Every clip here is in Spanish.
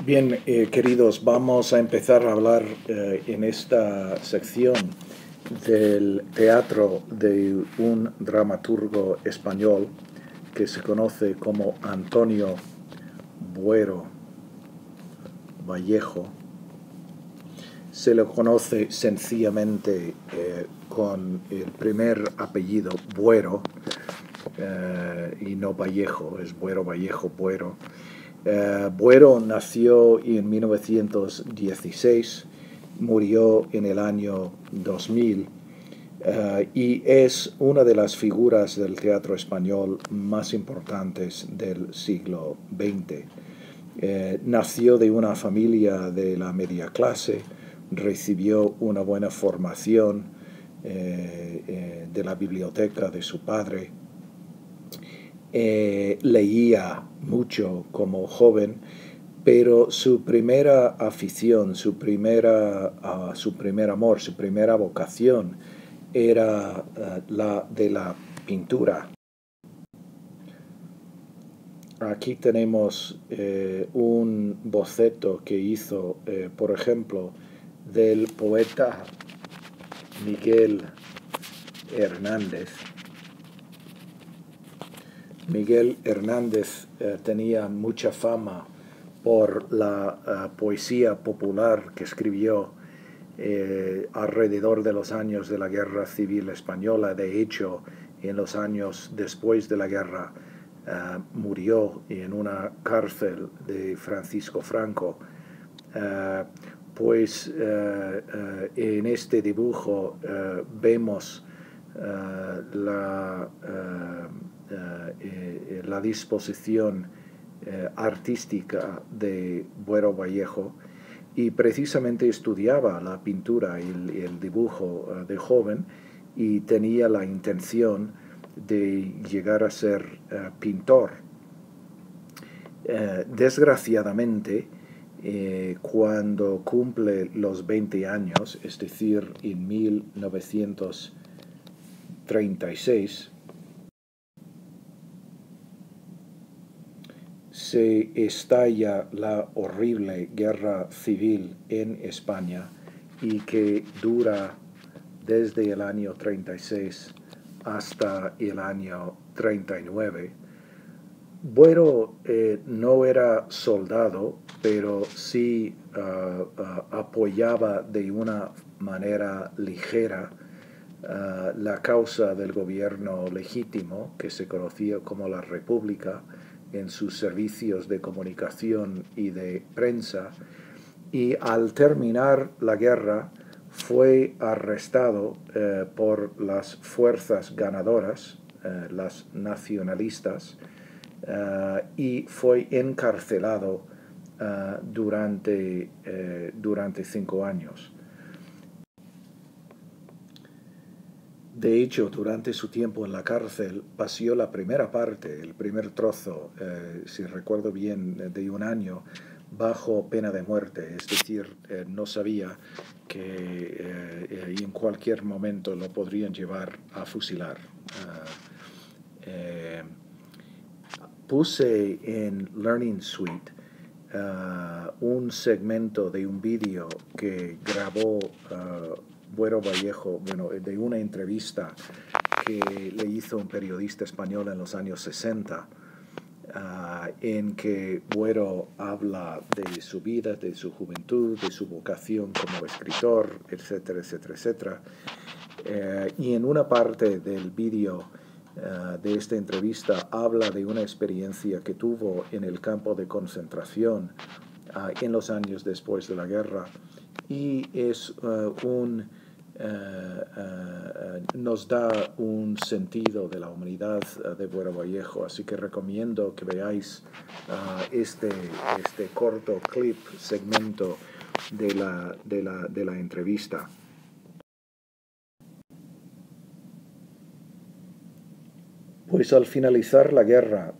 Bien, queridos, vamos a empezar a hablar en esta sección del teatro de un dramaturgo español que se conoce como Antonio Buero Vallejo. Se le conoce sencillamente con el primer apellido Buero y no Vallejo, es Buero Vallejo Buero. Buero nació en 1916, murió en el año 2000 y es una de las figuras del teatro español más importantes del siglo XX. Nació de una familia de la media clase, recibió una buena formación de la biblioteca de su padre. Leía mucho como joven, pero su primera afición, su primer amor, su primera vocación era la de la pintura. Aquí tenemos un boceto que hizo, por ejemplo, del poeta Miguel Hernández. Miguel Hernández tenía mucha fama por la poesía popular que escribió alrededor de los años de la Guerra Civil Española. De hecho, en los años después de la guerra murió en una cárcel de Francisco Franco. En este dibujo vemos la disposición artística de Buero Vallejo, y precisamente estudiaba la pintura y el dibujo de joven, y tenía la intención de llegar a ser pintor. Desgraciadamente, cuando cumple los 20 años, es decir, en 1936, se estalla la horrible guerra civil en España, y que dura desde el año 36 hasta el año 39. Buero no era soldado, pero sí apoyaba de una manera ligera la causa del gobierno legítimo, que se conocía como la República, en sus servicios de comunicación y de prensa, y al terminar la guerra fue arrestado por las fuerzas ganadoras, las nacionalistas, y fue encarcelado durante 5 años. De hecho, durante su tiempo en la cárcel, pasó la primera parte, el primer trozo, si recuerdo bien, de 1 año, bajo pena de muerte. Es decir, no sabía que en cualquier momento lo podrían llevar a fusilar. Puse en Learning Suite un segmento de un vídeo que grabó Buero Vallejo, de una entrevista que le hizo un periodista español en los años 60, en que Buero habla de su vida, de su juventud, de su vocación como escritor, etcétera, etcétera, etcétera. Y en una parte del vídeo de esta entrevista habla de una experiencia que tuvo en el campo de concentración en los años después de la guerra, y nos da un sentido de la humanidad de Buero Vallejo. Así que recomiendo que veáis este corto segmento de la entrevista. Pues al finalizar la guerra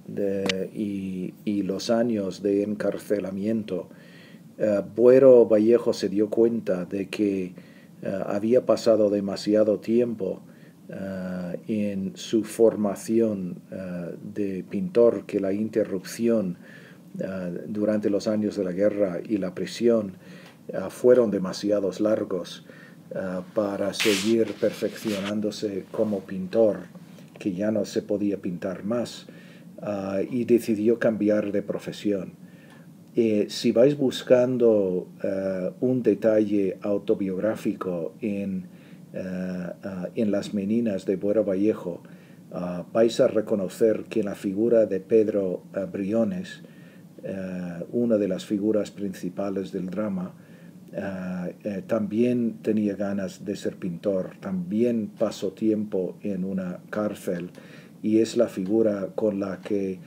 y los años de encarcelamiento, Buero Vallejo se dio cuenta de que había pasado demasiado tiempo en su formación de pintor, que la interrupción durante los años de la guerra y la prisión fueron demasiados largos para seguir perfeccionándose como pintor, que ya no se podía pintar más, y decidió cambiar de profesión. Si vais buscando un detalle autobiográfico en las Meninas de Buero Vallejo, vais a reconocer que la figura de Pedro Briones, una de las figuras principales del drama, también tenía ganas de ser pintor, también pasó tiempo en una cárcel, y es la figura con la que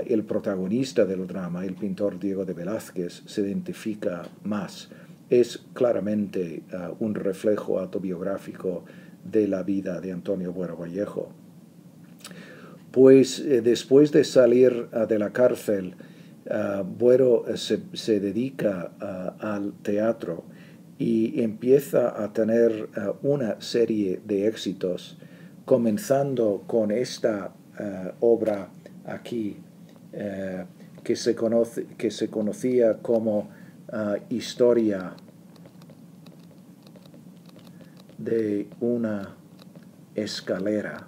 el protagonista del drama, el pintor Diego de Velázquez, se identifica más. Es claramente un reflejo autobiográfico de la vida de Antonio Buero Vallejo. Pues después de salir de la cárcel, Buero se dedica al teatro y empieza a tener una serie de éxitos, comenzando con esta obra aquí, que se conocía como Historia de una escalera,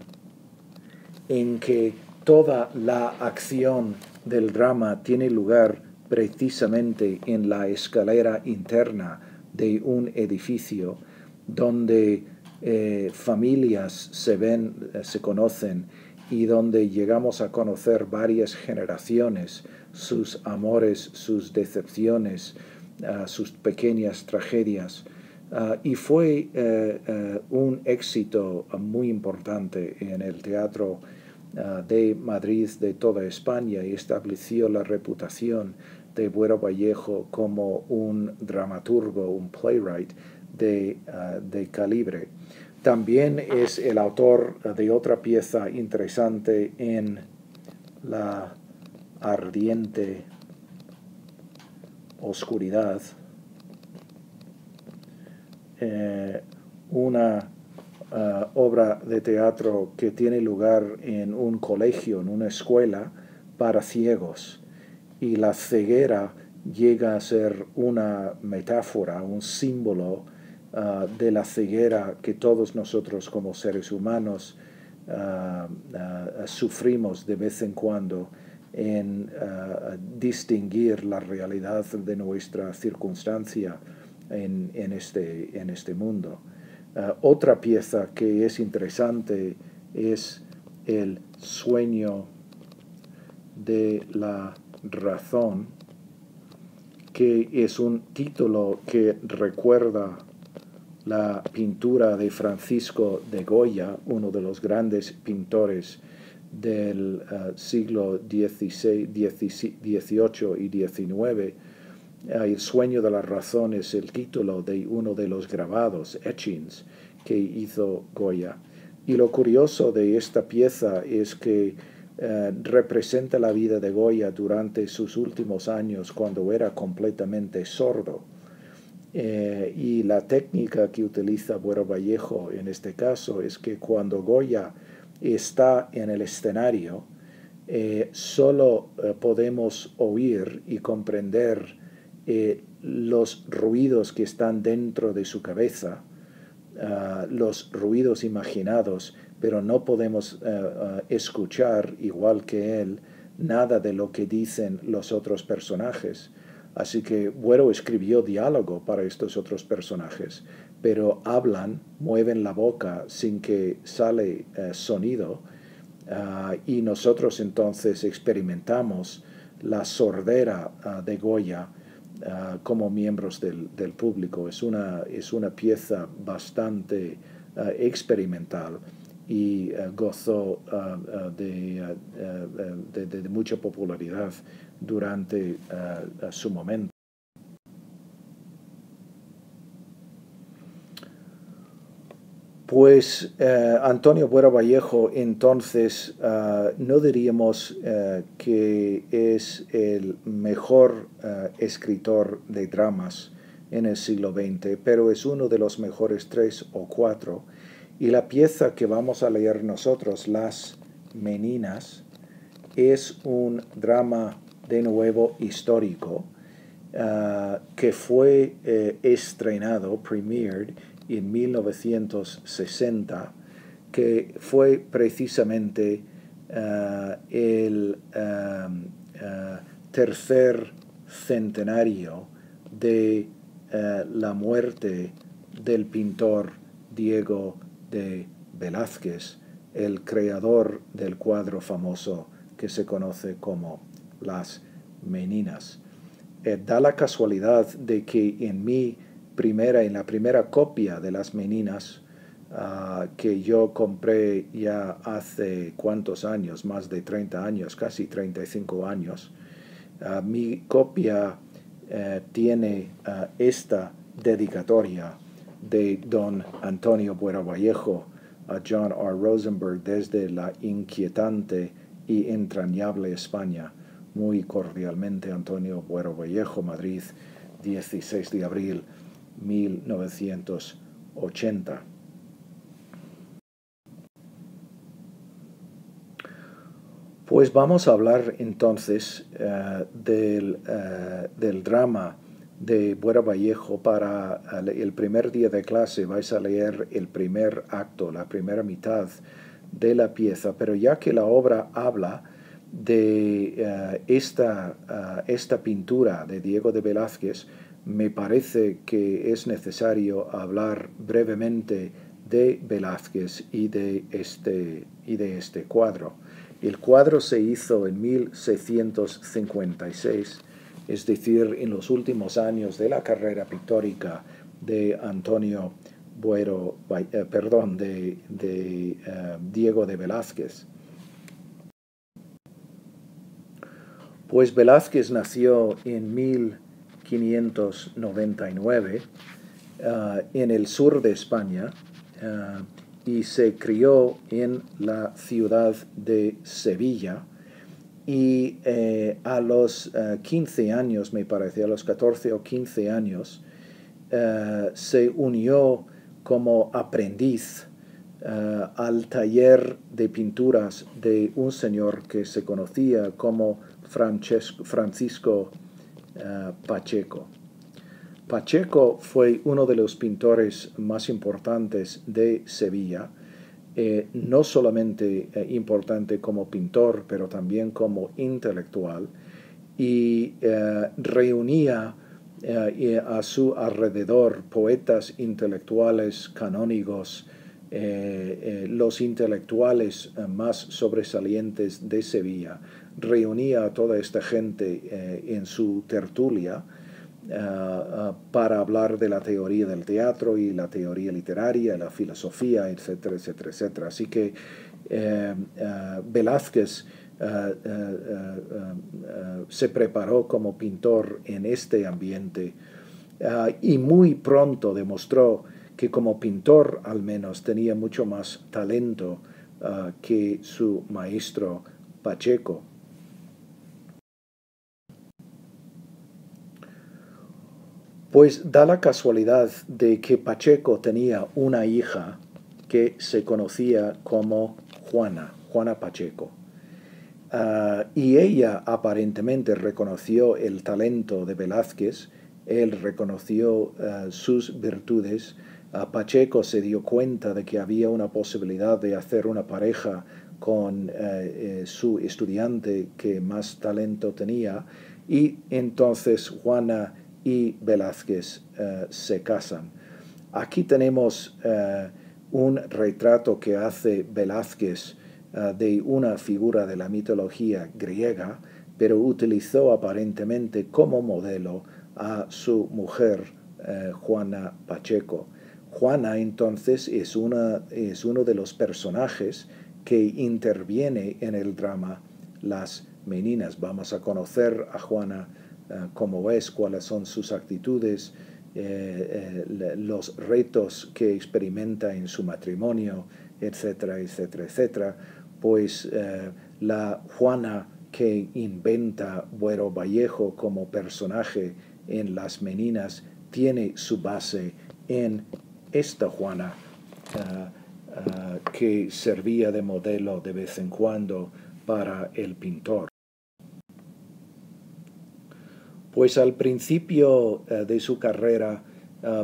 en que toda la acción del drama tiene lugar precisamente en la escalera interna de un edificio donde familias se conocen, y donde llegamos a conocer varias generaciones, sus amores, sus decepciones, sus pequeñas tragedias. Y fue un éxito muy importante en el teatro de Madrid, de toda España, y estableció la reputación de Buero Vallejo como un dramaturgo, un playwright de calibre. También es el autor de otra pieza interesante en La ardiente oscuridad, una obra de teatro que tiene lugar en un colegio, en una escuela para ciegos, y la ceguera llega a ser una metáfora, un símbolo de la ceguera que todos nosotros como seres humanos sufrimos de vez en cuando en distinguir la realidad de nuestra circunstancia en este mundo. Otra pieza que es interesante es El sueño de la razón, que es un título que recuerda la pintura de Francisco de Goya, uno de los grandes pintores del siglo XVIII y XIX. El sueño de la razón es el título de uno de los grabados, etchings, que hizo Goya. Y lo curioso de esta pieza es que representa la vida de Goya durante sus últimos años, cuando era completamente sordo. Y la técnica que utiliza Buero Vallejo en este caso es que cuando Goya está en el escenario, solo podemos oír y comprender los ruidos que están dentro de su cabeza, los ruidos imaginados, pero no podemos escuchar, igual que él, nada de lo que dicen los otros personajes. Así que Buero escribió diálogo para estos otros personajes, pero hablan, mueven la boca sin que sale sonido, y nosotros entonces experimentamos la sordera de Goya como miembros del público. Es una pieza bastante experimental, y gozó de mucha popularidad durante su momento. Pues Antonio Buero Vallejo entonces no diríamos que es el mejor escritor de dramas en el siglo XX, pero es uno de los mejores 3 o 4, y la pieza que vamos a leer nosotros, Las Meninas, es un drama de nuevo histórico, que fue estrenado, premiered, en 1960, que fue precisamente el tercer centenario de la muerte del pintor Diego de Velázquez, el creador del cuadro famoso que se conoce como Las Meninas. Da la casualidad de que en la primera copia de Las Meninas, que yo compré ya hace cuántos años, más de 30 años, casi 35 años, mi copia tiene esta dedicatoria de don Antonio Buero Vallejo a John R. Rosenberg desde la inquietante y entrañable España. Muy cordialmente, Antonio Buero Vallejo, Madrid, 16 de abril 1980. Pues vamos a hablar entonces del drama de Buero Vallejo. Para el primer día de clase vais a leer el primer acto, la primera mitad de la pieza, pero ya que la obra habla de esta pintura de Diego de Velázquez, me parece que es necesario hablar brevemente de Velázquez y de este cuadro. El cuadro se hizo en 1656, es decir, en los últimos años de la carrera pictórica de Diego de Velázquez. Pues Velázquez nació en 1599 en el sur de España, y se crió en la ciudad de Sevilla, y a los 15 años, me parece, a los 14 o 15 años, se unió como aprendiz al taller de pinturas de un señor que se conocía como Francisco Pacheco. Pacheco fue uno de los pintores más importantes de Sevilla, no solamente importante como pintor, pero también como intelectual, y reunía a su alrededor poetas intelectuales canónigos, los intelectuales más sobresalientes de Sevilla. Reunía a toda esta gente en su tertulia para hablar de la teoría del teatro y la teoría literaria, la filosofía, etcétera, etcétera, etcétera. Así que Velázquez se preparó como pintor en este ambiente, y muy pronto demostró que como pintor al menos tenía mucho más talento que su maestro Pacheco. Pues da la casualidad de que Pacheco tenía una hija que se conocía como Juana Pacheco. Y ella aparentemente reconoció el talento de Velázquez, él reconoció sus virtudes. Pacheco se dio cuenta de que había una posibilidad de hacer una pareja con su estudiante que más talento tenía, y entonces Juana y Velázquez se casan. Aquí tenemos un retrato que hace Velázquez de una figura de la mitología griega, pero utilizó aparentemente como modelo a su mujer, Juana Pacheco. Juana entonces es uno de los personajes que interviene en el drama Las Meninas. Vamos a conocer a Juana cómo es, cuáles son sus actitudes, los retos que experimenta en su matrimonio, etcétera, etcétera, etcétera. Pues la Juana que inventa Buero Vallejo como personaje en Las Meninas tiene su base en esta Juana que servía de modelo de vez en cuando para el pintor. Pues al principio de su carrera,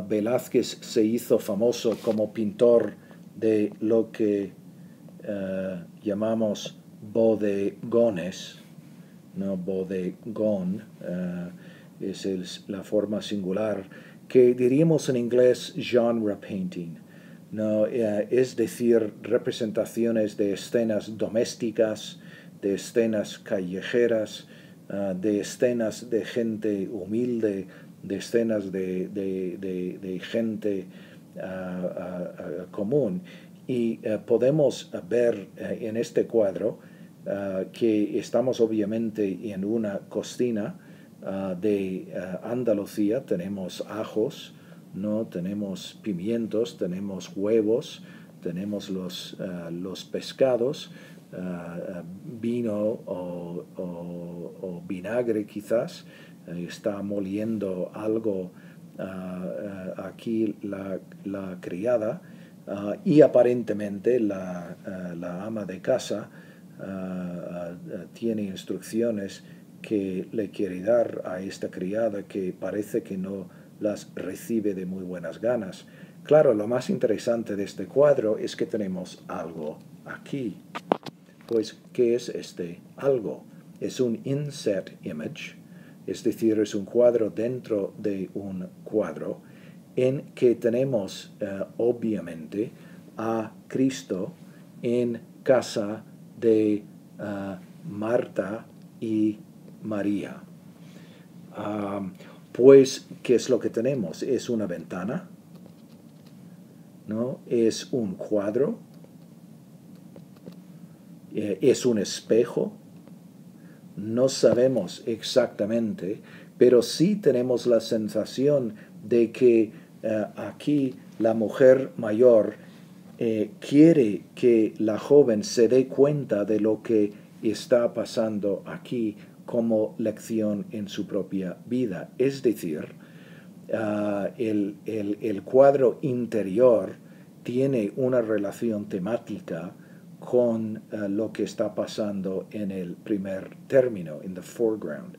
Velázquez se hizo famoso como pintor de lo que llamamos bodegones, ¿no? Bodegón es la forma singular, que diríamos en inglés genre painting, ¿no? Es decir, representaciones de escenas domésticas, de escenas callejeras, de escenas de gente humilde, de escenas de gente común. Y podemos ver en este cuadro que estamos obviamente en una cocina de Andalucía. Tenemos ajos, ¿no? Tenemos pimientos, tenemos huevos, tenemos los pescados, vino o vinagre quizás. Está moliendo algo aquí la criada. Y aparentemente la ama de casa tiene instrucciones que le quiere dar a esta criada, que parece que no las recibe de muy buenas ganas. Claro, lo más interesante de este cuadro es que tenemos algo aquí. Pues, ¿qué es este algo? Es un inset image, es decir, es un cuadro dentro de un cuadro, en que tenemos obviamente a Cristo en casa de Marta y María. Pues, ¿qué es lo que tenemos? Es una ventana, ¿no? Es un cuadro, es un espejo. No sabemos exactamente, pero sí tenemos la sensación de que aquí la mujer mayor quiere que la joven se dé cuenta de lo que está pasando aquí como lección en su propia vida. Es decir, el cuadro interior tiene una relación temática con lo que está pasando en el primer término, in the foreground.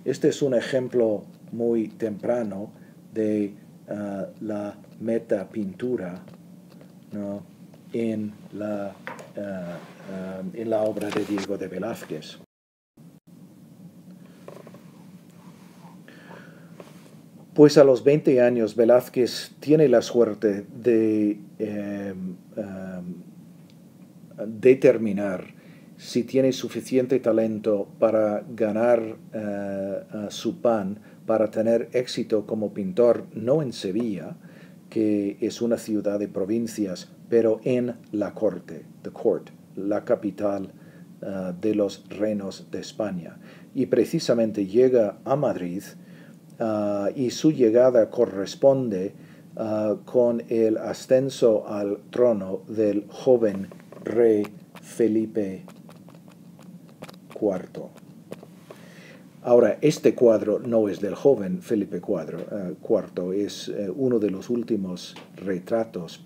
Este es un ejemplo muy temprano de la metapintura, ¿no? en la obra de Diego de Velázquez. Pues a los 20 años Velázquez tiene la suerte de determinar si tiene suficiente talento para ganar su pan, para tener éxito como pintor, no en Sevilla, que es una ciudad de provincias, pero en la corte, the court, la capital de los reinos de España. Y precisamente llega a Madrid, y su llegada corresponde con el ascenso al trono del joven rey Felipe IV. Ahora, este cuadro no es del joven Felipe IV, es uno de los últimos retratos,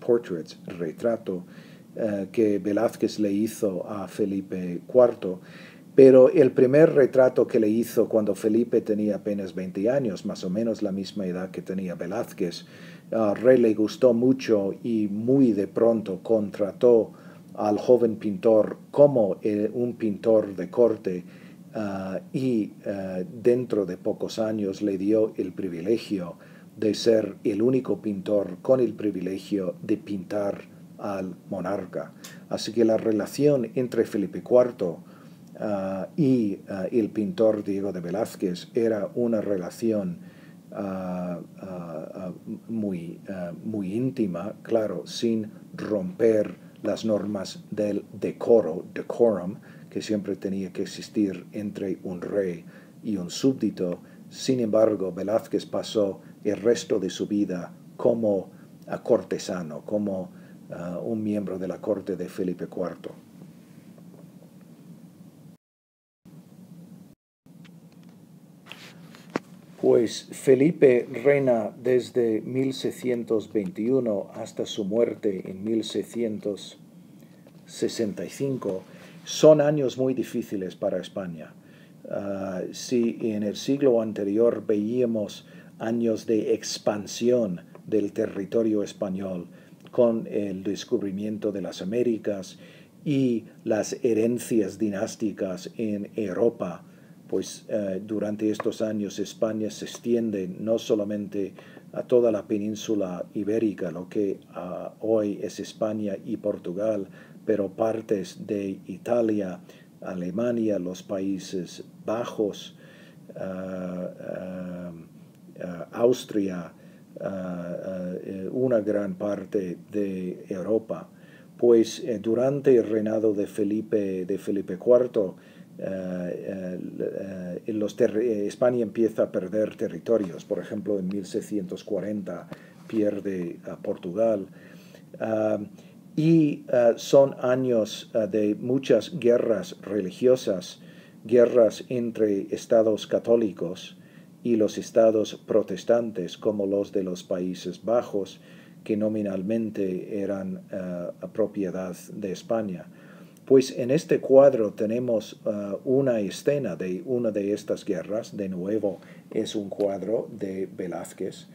retrato que Velázquez le hizo a Felipe IV, pero el primer retrato que le hizo cuando Felipe tenía apenas 20 años, más o menos la misma edad que tenía Velázquez, al rey le gustó mucho y muy de pronto contrató al joven pintor como un pintor de corte y dentro de pocos años le dio el privilegio de ser el único pintor con el privilegio de pintar al monarca. Así que la relación entre Felipe IV y el pintor Diego de Velázquez era una relación muy íntima, claro, sin romper las normas del decorum, que siempre tenía que existir entre un rey y un súbdito. Sin embargo, Velázquez pasó el resto de su vida como cortesano, como un miembro de la corte de Felipe IV. Pues Felipe reina desde 1621 hasta su muerte en 1665. Son años muy difíciles para España. Si en el siglo anterior veíamos años de expansión del territorio español con el descubrimiento de las Américas y las herencias dinásticas en Europa, pues durante estos años España se extiende no solamente a toda la península ibérica, lo que hoy es España y Portugal, pero partes de Italia, Alemania, los Países Bajos, Austria, una gran parte de Europa. Pues durante el reinado de Felipe IV, España empieza a perder territorios. Por ejemplo, en 1640 pierde Portugal. Son años de muchas guerras religiosas, guerras entre estados católicos y los estados protestantes, como los de los Países Bajos, que nominalmente eran propiedad de España. Pues en este cuadro tenemos una escena de una de estas guerras. De nuevo, es un cuadro de Velázquez.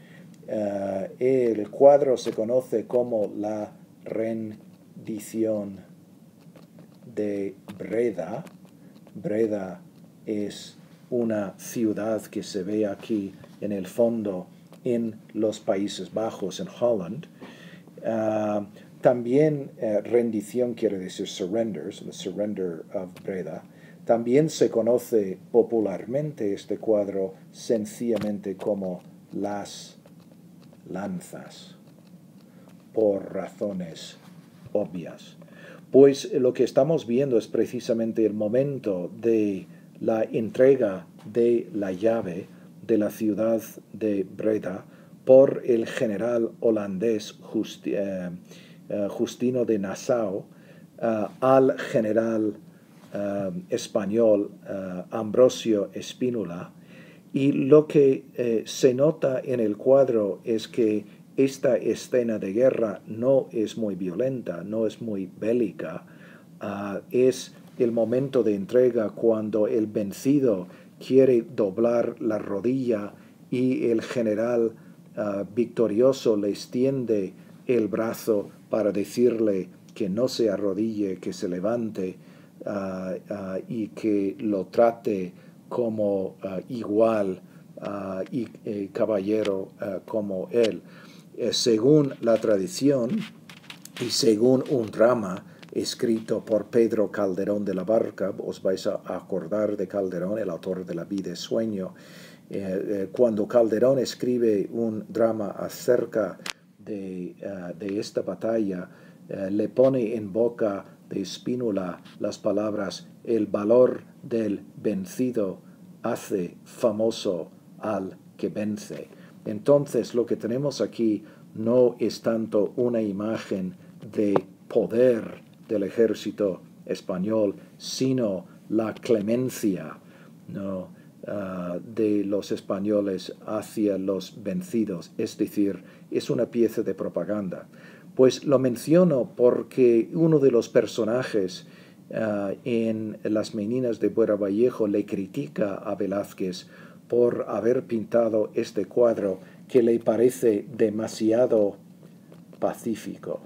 El cuadro se conoce como la rendición de Breda. Breda es una ciudad que se ve aquí en el fondo en los Países Bajos, en Holland. También rendición quiere decir surrenders, the surrender of Breda. También se conoce popularmente este cuadro sencillamente como las lanzas, por razones obvias. Pues lo que estamos viendo es precisamente el momento de la entrega de la llave de la ciudad de Breda por el general holandés Justino de Nassau al general español Ambrosio Spínola. Y lo que se nota en el cuadro es que esta escena de guerra no es muy violenta, no es muy bélica. Es el momento de entrega cuando el vencido quiere doblar la rodilla y el general victorioso le extiende el brazo para decirle que no se arrodille, que se levante y que lo trate como igual y caballero como él. Según la tradición y según un drama escrito por Pedro Calderón de la Barca, os vais a acordar de Calderón, el autor de La vida es sueño, cuando Calderón escribe un drama acerca de esta batalla, le pone en boca de Spínola las palabras: el valor del vencido hace famoso al que vence. Entonces lo que tenemos aquí no es tanto una imagen de poder del ejército español, sino la clemencia, ¿no?, de los españoles hacia los vencidos. Es decir, es una pieza de propaganda. Pues lo menciono porque uno de los personajes en Las Meninas de Bueravallejo le critica a Velázquez por haber pintado este cuadro que le parece demasiado pacífico.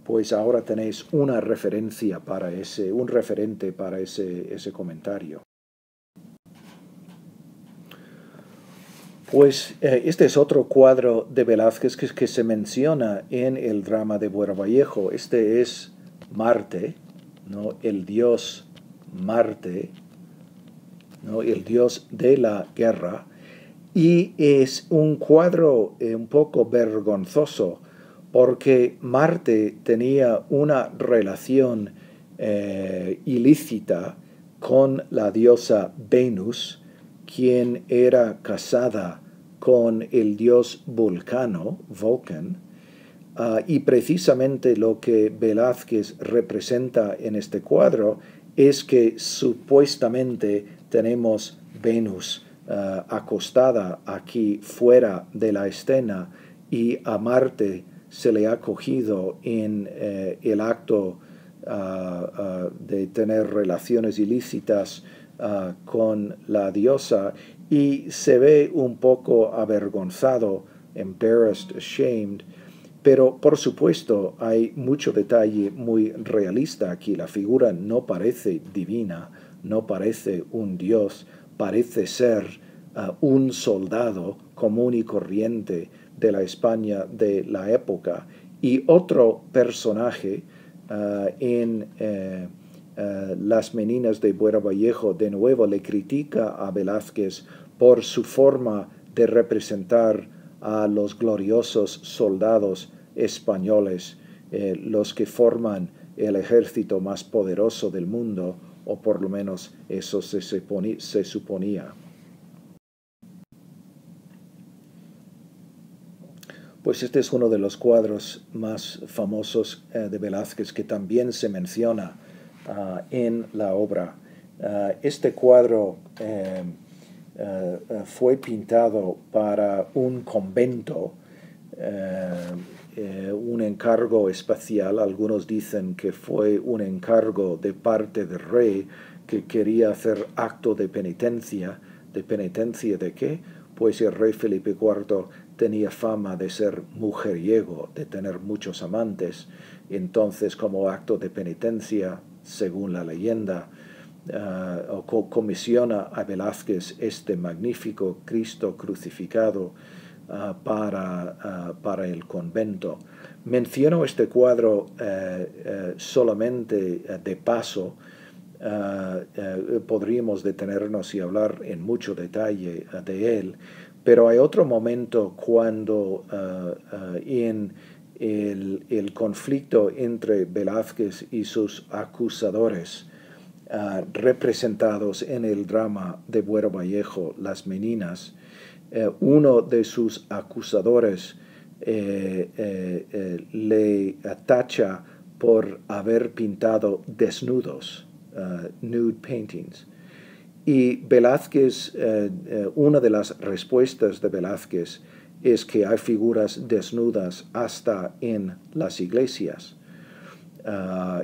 Pues ahora tenéis una referencia para un referente para ese comentario. Pues este es otro cuadro de Velázquez que se menciona en el drama de Bueravallejo. Este es Marte, ¿no?, el dios Marte, ¿no?, el dios de la guerra, y es un cuadro un poco vergonzoso porque Marte tenía una relación ilícita con la diosa Venus, quien era casada con el dios Vulcano, Vulcan, y precisamente lo que Velázquez representa en este cuadro es que supuestamente tenemos Venus acostada aquí fuera de la escena y a Marte se le ha cogido en el acto de tener relaciones ilícitas con la diosa y se ve un poco avergonzado, embarrassed, ashamed, pero por supuesto hay mucho detalle muy realista aquí. La figura no parece divina, no parece un dios, parece ser un soldado común y corriente de la España de la época. Y otro personaje en Las Meninas de Buero Vallejo, de nuevo le critica a Velázquez por su forma de representar a los gloriosos soldados españoles, los que forman el ejército más poderoso del mundo, o por lo menos eso se suponía. Pues este es uno de los cuadros más famosos de Velázquez que también se menciona en la obra. Este cuadro fue pintado para un convento, un encargo especial. Algunos dicen que fue un encargo de parte del rey que quería hacer acto de penitencia. ¿De penitencia de qué? Pues el rey Felipe IV tenía fama de ser mujeriego, de tener muchos amantes. Entonces, como acto de penitencia, según la leyenda, comisiona a Velázquez este magnífico Cristo crucificado para el convento. Menciono este cuadro solamente de paso. Podríamos detenernos y hablar en mucho detalle de él, pero hay otro momento cuando en el conflicto entre Velázquez y sus acusadores, representados en el drama de Buero Vallejo, Las Meninas, uno de sus acusadores le tacha por haber pintado desnudos, nude paintings. Y Velázquez, una de las respuestas de Velázquez es que hay figuras desnudas hasta en las iglesias.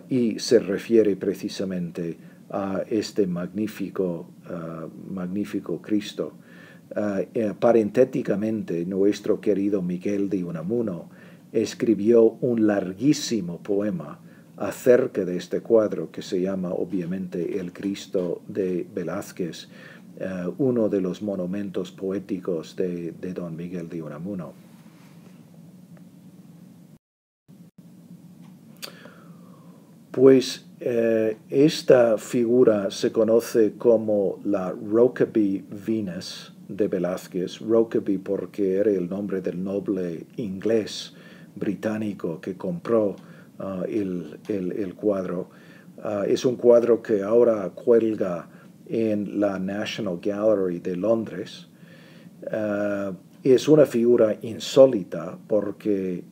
Y se refiere precisamente a este magnífico Cristo. Parentéticamente, nuestro querido Miguel de Unamuno escribió un larguísimo poema acerca de este cuadro que se llama obviamente El Cristo de Velázquez, uno de los monumentos poéticos de don Miguel de Unamuno. Pues esta figura se conoce como la Rokeby Venus de Velázquez. Rokeby porque era el nombre del noble inglés británico que compró el cuadro. Es un cuadro que ahora cuelga en la National Gallery de Londres. Es una figura insólita porque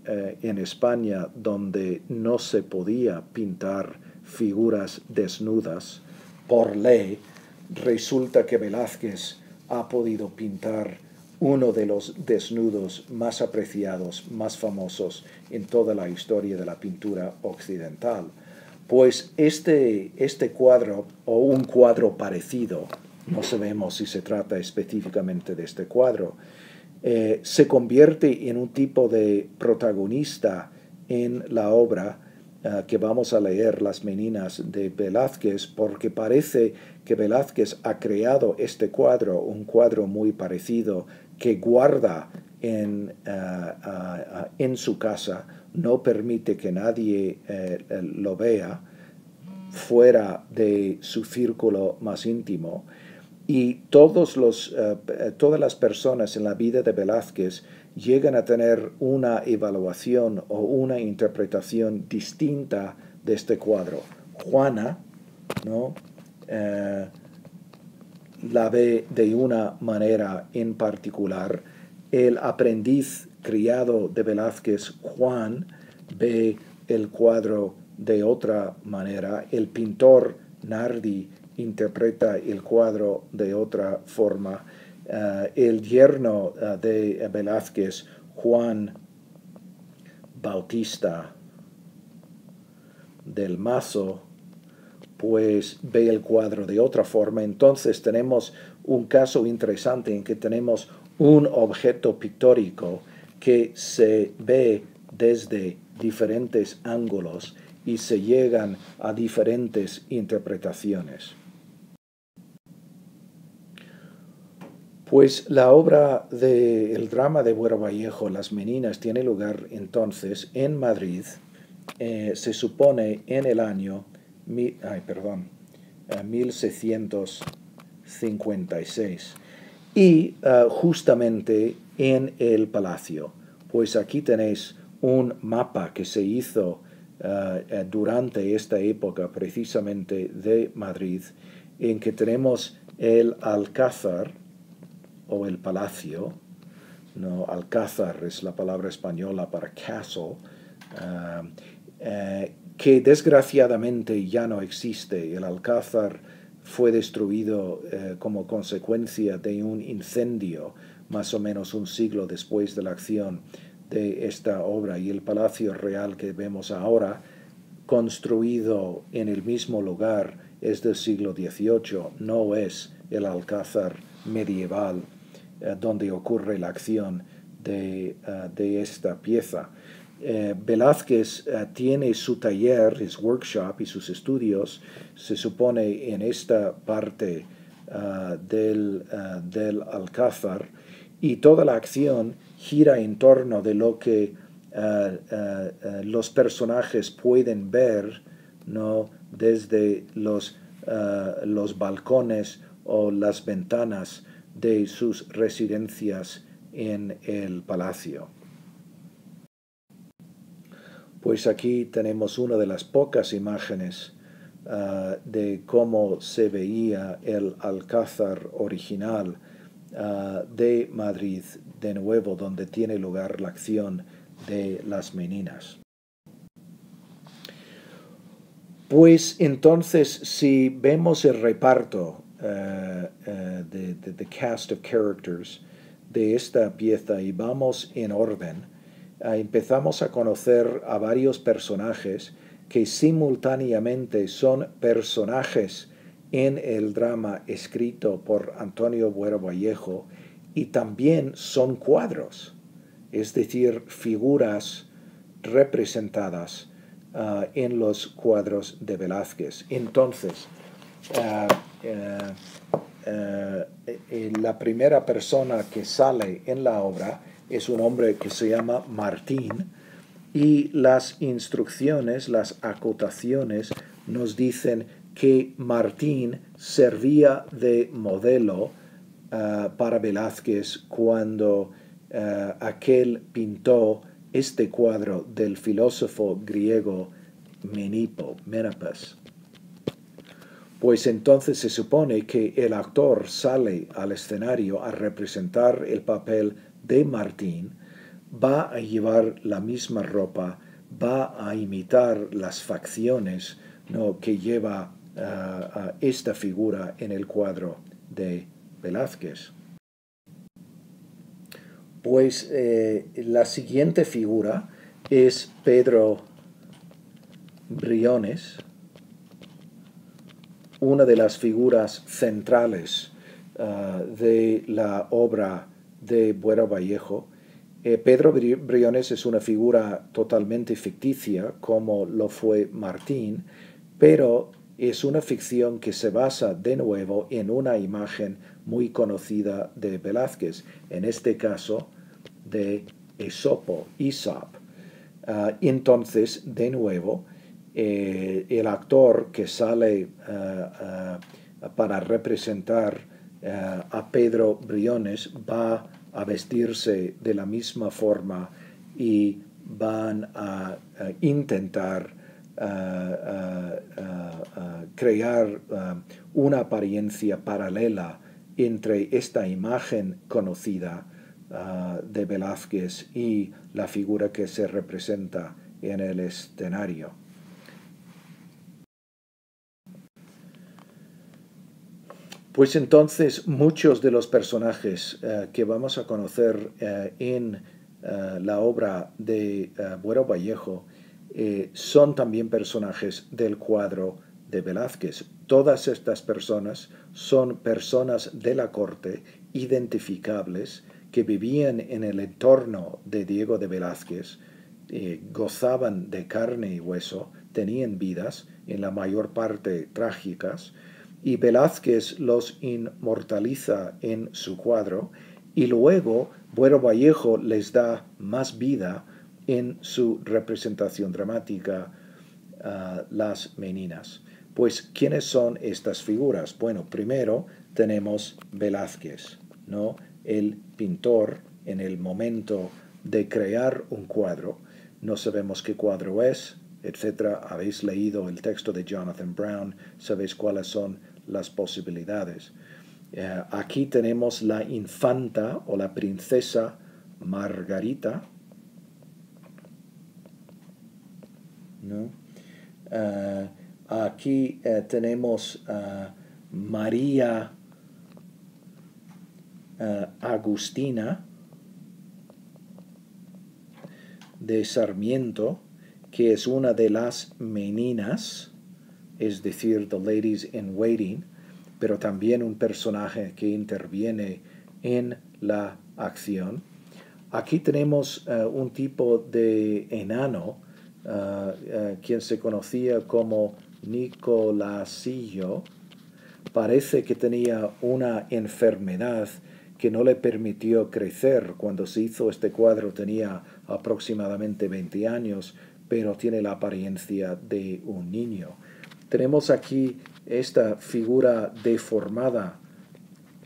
en España, donde no se podía pintar figuras desnudas por ley, resulta que Velázquez ha podido pintar uno de los desnudos más apreciados, más famosos en toda la historia de la pintura occidental. Pues este cuadro, o un cuadro parecido, no sabemos si se trata específicamente de este cuadro, se convierte en un tipo de protagonista en la obra que vamos a leer, Las Meninas de Velázquez, porque parece que Velázquez ha creado este cuadro, un cuadro muy parecido, que guarda en su casa, no permite que nadie lo vea fuera de su círculo más íntimo. Y todas las personas en la vida de Velázquez llegan a tener una evaluación o una interpretación distinta de este cuadro. Juana, ¿no? La ve de una manera en particular. El aprendiz criado de Velázquez, Juan, ve el cuadro de otra manera. El pintor Nardi interpreta el cuadro de otra forma. El yerno de Velázquez, Juan Bautista del Mazo, pues ve el cuadro de otra forma. Entonces tenemos un caso interesante en que tenemos un objeto pictórico que se ve desde diferentes ángulos y se llegan a diferentes interpretaciones. Pues la obra del drama de Buero Vallejo, Las Meninas, tiene lugar entonces en Madrid, se supone en el año 1656 y justamente en el Palacio. Pues aquí tenéis un mapa que se hizo durante esta época precisamente de Madrid, en que tenemos el Alcázar o el Palacio. No, Alcázar es la palabra española para castle, que desgraciadamente ya no existe. El Alcázar fue destruido como consecuencia de un incendio más o menos un siglo después de la acción de esta obra, y el Palacio Real que vemos ahora, construido en el mismo lugar, es del siglo XVIII, no es el Alcázar medieval donde ocurre la acción de esta pieza. Velázquez tiene su taller, his workshop y sus estudios, se supone en esta parte del Alcázar, y toda la acción gira en torno de lo que los personajes pueden ver, ¿no?, desde los balcones o las ventanas de sus residencias en el palacio. Pues aquí tenemos una de las pocas imágenes de cómo se veía el Alcázar original de Madrid, de nuevo, donde tiene lugar la acción de Las Meninas. Pues entonces, si vemos el reparto the cast of characters de esta pieza y vamos en orden, empezamos a conocer a varios personajes que simultáneamente son personajes en el drama escrito por Antonio Buero Vallejo y también son cuadros, es decir, figuras representadas en los cuadros de Velázquez. Entonces, la primera persona que sale en la obra es un hombre que se llama Martín, y las instrucciones, las acotaciones nos dicen que Martín servía de modelo para Velázquez cuando aquel pintó este cuadro del filósofo griego Menapas. Pues entonces se supone que el actor sale al escenario a representar el papel de Martín, va a llevar la misma ropa, va a imitar las facciones, ¿no?, que lleva esta figura en el cuadro de Velázquez. Pues la siguiente figura es Pedro Briones, una de las figuras centrales de la obra de Buero Vallejo. Pedro Briones es una figura totalmente ficticia, como lo fue Martín, pero es una ficción que se basa de nuevo en una imagen muy conocida de Velázquez, en este caso de Esopo, Aesop. Entonces, de nuevo, el actor que sale para representar a Pedro Briones va a vestirse de la misma forma y van a intentar crear una apariencia paralela entre esta imagen conocida de Velázquez y la figura que se representa en el escenario. Pues entonces muchos de los personajes que vamos a conocer en la obra de Buero Vallejo son también personajes del cuadro de Velázquez. Todas estas personas son personas de la corte identificables que vivían en el entorno de Diego de Velázquez, gozaban de carne y hueso, tenían vidas, en la mayor parte trágicas, y Velázquez los inmortaliza en su cuadro, y luego Buero Vallejo les da más vida en su representación dramática, Las Meninas. Pues, ¿quiénes son estas figuras? Bueno, primero tenemos Velázquez, ¿no? El pintor en el momento de crear un cuadro. No sabemos qué cuadro es, etc. Habéis leído el texto de Jonathan Brown, sabéis cuáles son las posibilidades. Aquí tenemos la infanta o la princesa Margarita, ¿no? Aquí tenemos María Agustina de Sarmiento, que es una de las meninas, es decir, the ladies in waiting, pero también un personaje que interviene en la acción. Aquí tenemos un tipo de enano, quien se conocía como Nicolasillo. Parece que tenía una enfermedad que no le permitió crecer. Cuando se hizo este cuadro tenía aproximadamente 20 años, pero tiene la apariencia de un niño. Tenemos aquí esta figura deformada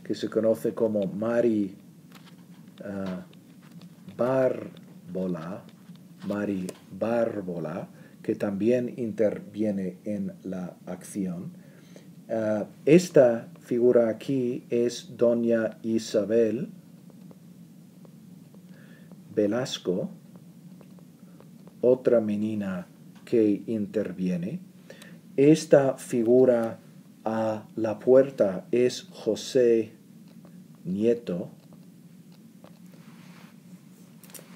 que se conoce como Mari Bárbola, que también interviene en la acción. Esta figura aquí es Doña Isabel Velasco, otra menina que interviene. Esta figura a la puerta es José Nieto,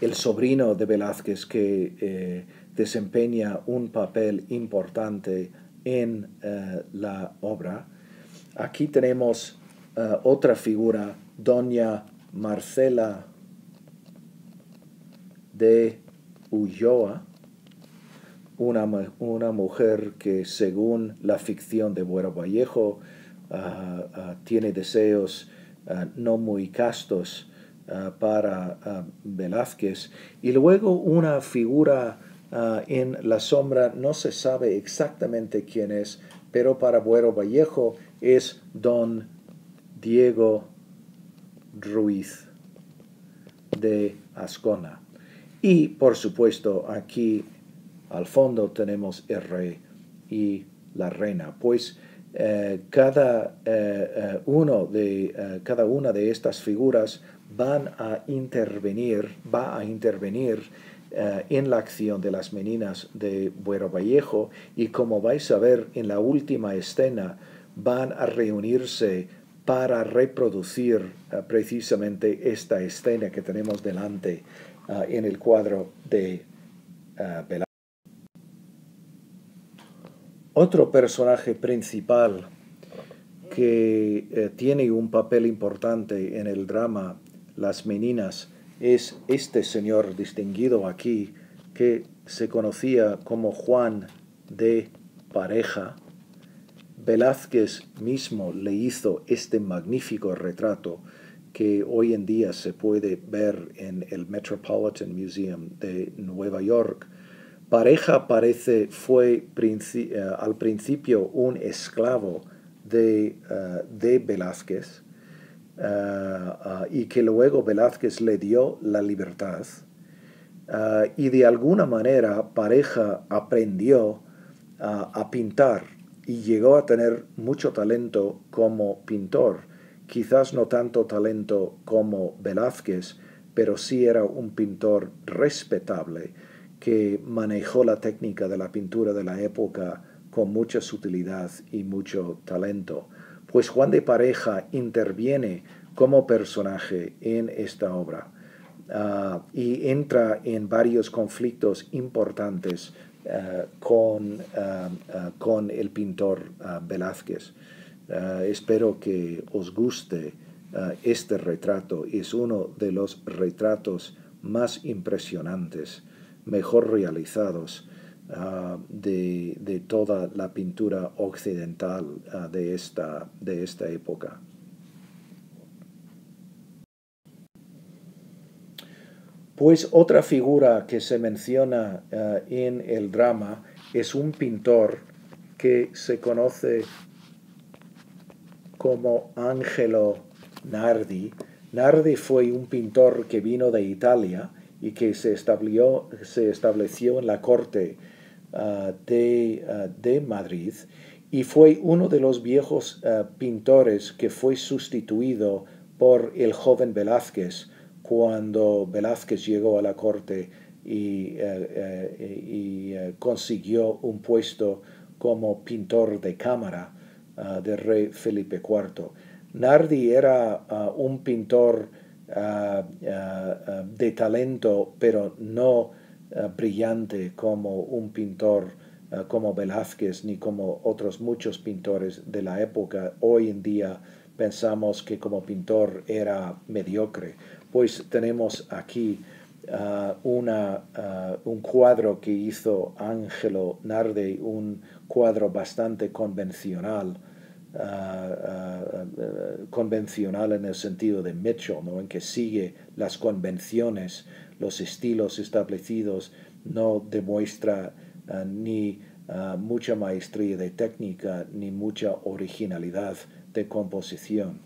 el sobrino de Velázquez, que desempeña un papel importante en la obra. Aquí tenemos otra figura, Doña Marcela de Ulloa, una mujer que, según la ficción de Buero Vallejo, tiene deseos no muy castos para Velázquez. Y luego una figura en la sombra, no se sabe exactamente quién es, pero para Buero Vallejo es don Diego Ruiz de Ascona. Y, por supuesto, aquí al fondo tenemos el rey y la reina. Pues cada una de estas figuras va a intervenir en la acción de las meninas de Buero Vallejo, y como vais a ver en la última escena, van a reunirse para reproducir precisamente esta escena que tenemos delante en el cuadro de Velázquez. Otro personaje principal que tiene un papel importante en el drama Las Meninas es este señor distinguido aquí, que se conocía como Juan de Pareja. Velázquez mismo le hizo este magnífico retrato que hoy en día se puede ver en el Metropolitan Museum de Nueva York. Pareja fue al principio un esclavo de Velázquez, y que luego Velázquez le dio la libertad, y de alguna manera Pareja aprendió a pintar y llegó a tener mucho talento como pintor. Quizás no tanto talento como Velázquez, pero sí era un pintor respetable que manejó la técnica de la pintura de la época con mucha sutilidad y mucho talento. Pues Juan de Pareja interviene como personaje en esta obra y entra en varios conflictos importantes con el pintor Velázquez. Espero que os guste este retrato. Es uno de los retratos más impresionantes, mejor realizados de toda la pintura occidental de esta época. Pues otra figura que se menciona en el drama es un pintor que se conoce como Angelo Nardi. Nardi fue un pintor que vino de Italia y que se estableció en la corte de Madrid, y fue uno de los viejos pintores que fue sustituido por el joven Velázquez cuando Velázquez llegó a la corte y consiguió un puesto como pintor de cámara del rey Felipe IV. Nardi era un pintor de talento, pero no brillante como un pintor como Velázquez ni como otros muchos pintores de la época. Hoy en día pensamos que como pintor era mediocre. Pues tenemos aquí un cuadro que hizo Angelo Nardi, un cuadro bastante convencional, convencional en el sentido de Mitchell, ¿no? En que sigue las convenciones, los estilos establecidos, no demuestra ni mucha maestría de técnica ni mucha originalidad de composición.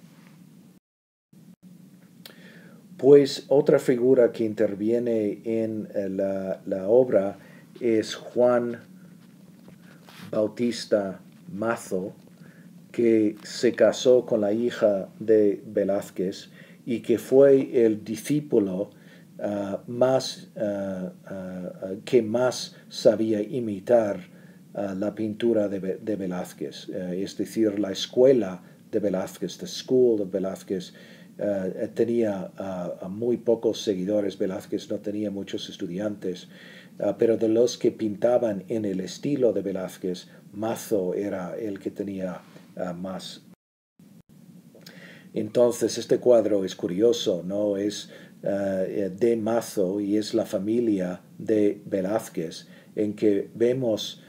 Pues otra figura que interviene en la obra es Juan Bautista Mazo, que se casó con la hija de Velázquez y que fue el discípulo que más sabía imitar la pintura de Velázquez, es decir, la escuela de Velázquez, the school of Velázquez, tenía muy pocos seguidores. Velázquez no tenía muchos estudiantes, pero de los que pintaban en el estilo de Velázquez, Mazo era el que tenía más. Entonces este cuadro es curioso, ¿no? Es de Mazo y es la familia de Velázquez, en que vemos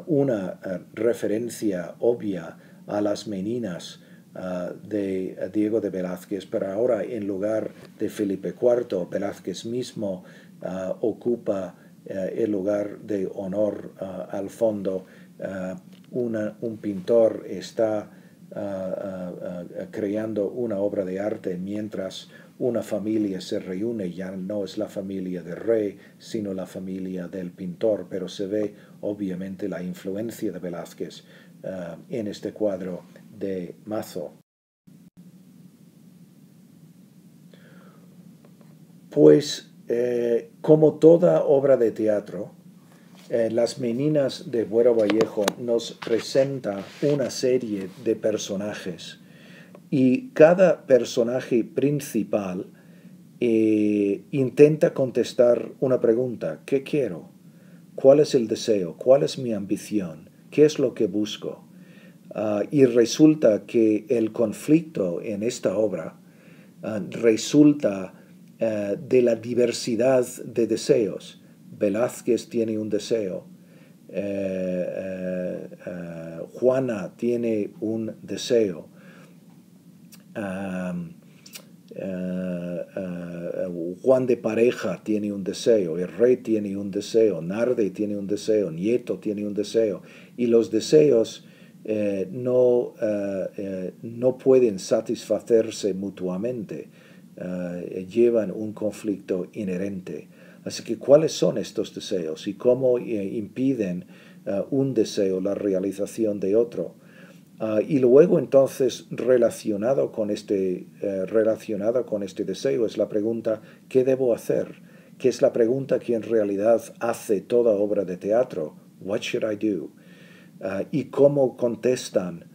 una referencia obvia a las meninas de Diego de Velázquez, pero ahora en lugar de Felipe IV, Velázquez mismo ocupa el lugar de honor al fondo. Un pintor está creando una obra de arte mientras una familia se reúne. Ya no es la familia del rey, sino la familia del pintor, pero se ve obviamente la influencia de Velázquez en este cuadro de Mazo. Pues como toda obra de teatro, Las Meninas de Buero Vallejo nos presenta una serie de personajes, y cada personaje principal intenta contestar una pregunta: ¿qué quiero? ¿Cuál es el deseo? ¿Cuál es mi ambición? ¿Qué es lo que busco? Y resulta que el conflicto en esta obra resulta de la diversidad de deseos. Velázquez tiene un deseo, Juana tiene un deseo, Juan de Pareja tiene un deseo, el rey tiene un deseo, Nardi tiene un deseo, Nieto tiene un deseo, y los deseos no pueden satisfacerse mutuamente, llevan un conflicto inherente. Así que, ¿cuáles son estos deseos y cómo impiden un deseo la realización de otro? Y luego entonces relacionado con este deseo es la pregunta: ¿qué debo hacer? Que es la pregunta que en realidad hace toda obra de teatro. What should I do? Y cómo contestan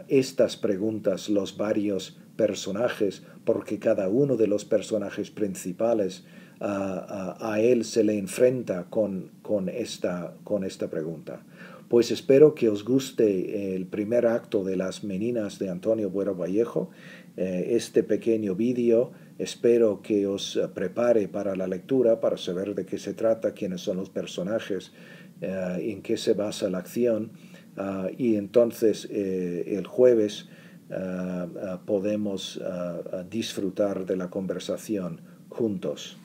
estas preguntas los varios personajes, porque cada uno de los personajes principales a él se le enfrenta con esta pregunta. Pues espero que os guste el primer acto de Las Meninas de Antonio Buero Vallejo, este pequeño vídeo. Espero que os prepare para la lectura, para saber de qué se trata, quiénes son los personajes, en qué se basa la acción. Y entonces el jueves podemos disfrutar de la conversación juntos.